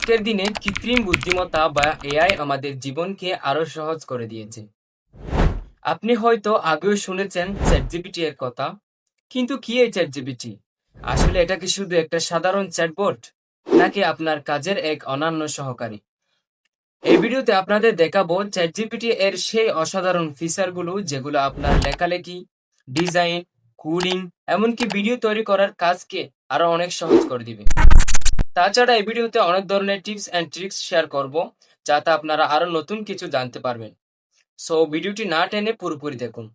আজকের দিনে কৃত্রিম বুদ্ধিমত্তা বা এআই আমাদের জীবনকে আরো সহজ করে দিয়েছে। আপনি হয়তো আগেও শুনেছেন চ্যাটজিপিটি এর কথা, কিন্তু কি এই চ্যাটজিপিটি? আসলে এটা কি শুধু একটা সাধারণ চ্যাটবট, নাকি আপনার কাজের এক অনন্য সহকারী? এই ভিডিওতে আপনাদের দেখাবো চ্যাটজিপিটি এর সেই অসাধারণ ফিচারগুলো যেগুলো আপনার লেখালেখি, ডিজাইন, কোডিং, এমনকি ভিডিও তৈরি করার কাজকে আরো অনেক সহজ করে দিবে। তাছাড়া এই ভিডিওতে অনেক ধরনের টিপস অ্যান্ড ট্রিক্স শেয়ার করব, যাতে আপনারা আরো নতুন কিছু জানতে পারবেন। সো ভিডিওটি না টেনে পুরোপুরি দেখুন।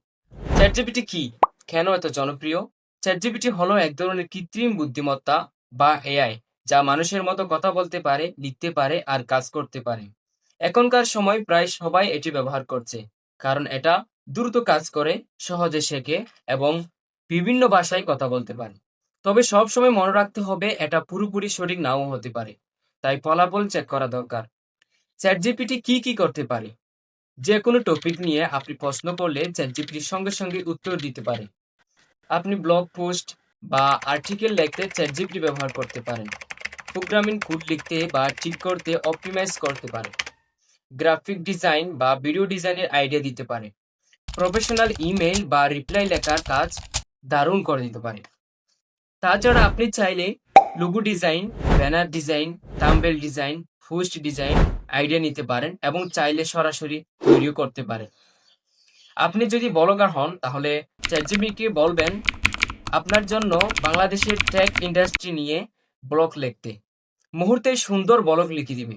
চ্যাটজিপিটি কি, কেন এত জনপ্রিয়? চ্যাটজিপিটি হলো এক ধরনের কৃত্রিম বুদ্ধিমত্তা বা এআই, যা মানুষের মতো কথা বলতে পারে, লিখতে পারে আর কাজ করতে পারে। এখনকার সময় প্রায় সবাই এটি ব্যবহার করছে, কারণ এটা দ্রুত কাজ করে, সহজে শেখে এবং বিভিন্ন ভাষায় কথা বলতে পারে। তবে সব সময় মনে রাখতে হবে, এটা পুরোপুরি সঠিক নাও হতে পারে, তাই ফলাফল চেক করা দরকার। চ্যাটজিপিটি কি কি করতে পারে? যে কোনো টপিক নিয়ে আপনি প্রশ্ন করলে চ্যাটজিপিটির সঙ্গে সঙ্গে উত্তর দিতে পারে। আপনি ব্লগ পোস্ট বা আর্টিকেল লিখতে চ্যাটজিপিটি ব্যবহার করতে পারেন। প্রোগ্রামিং কোড লিখতে বা ঠিক করতে অপটিমাইজ করতে পারে। গ্রাফিক ডিজাইন বা ভিডিও ডিজাইনের আইডিয়া দিতে পারে। প্রফেশনাল ইমেইল বা রিপ্লাই লেখার কাজ দারুণ করে দিতে পারে। তাছাড়া আপনি চাইলে logo design, banner design, thumbnail design, post design idea নিতে পারেন এবং চাইলে সরাসরি তৈরিও করতে পারেন। আপনি যদি ব্লগার হন, তাহলে চ্যাটজিপিটিকে বলবেন আপনার জন্য বাংলাদেশের টেক ইন্ডাস্ট্রি নিয়ে ব্লগ লিখতে। মুহূর্তে সুন্দর ব্লগ লিখে দিবে।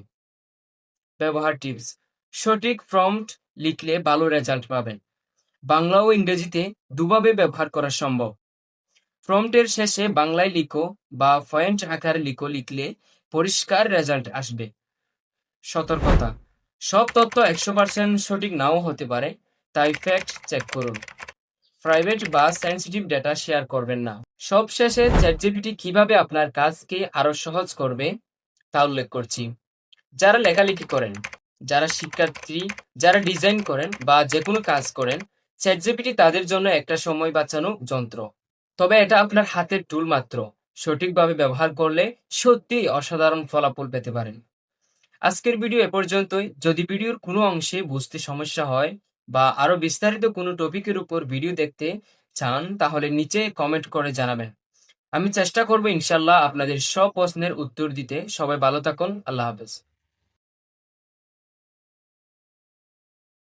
ব্যবহার টিপস: সঠিক প্রম্পট লিখলে ভালো রেজাল্ট পাবেন। বাংলা ও ইংরেজিতে দুভাবে ব্যবহার করা সম্ভব। প্রম্পটের শেষে বাংলায় লিখো বা পয়েন্ট আকারে লিখলে পরিষ্কার রেজাল্ট আসবে। সতর্কতা: সব তথ্য 100% সঠিক নাও হতে পারে, তাই ফ্যাক্ট চেক করুন। প্রাইভেট বা সেন্সিটিভ ডেটা শেয়ার করবেন না। সবশেষে চ্যাটজিপিটি কিভাবে আপনার কাজকে আরো সহজ করবে তা উল্লেখ করছি। যারা লেখালেখি করেন, যারা শিক্ষার্থী, যারা ডিজাইন করেন বা যে কোনো কাজ করেন, চ্যাটজিপিটি তাদের জন্য একটা সময় বাঁচানো যন্ত্র। তবে এটা আপনার হাতের টুল মাত্র। সঠিকভাবে ব্যবহার করলে সত্যিই অসাধারণ ফলাফল পেতে পারেন। আজকের ভিডিও এ পর্যন্তই। যদি ভিডিওর কোনো অংশে বুঝতে সমস্যা হয় বা আরো বিস্তারিত কোনো টপিকের উপর ভিডিও দেখতে চান, তাহলে নিচে কমেন্ট করে জানাবেন। আমি চেষ্টা করব ইনশাল্লাহ আপনাদের সব প্রশ্নের উত্তর দিতে। সবাই ভালো থাকুন। আল্লাহ হাফেজ।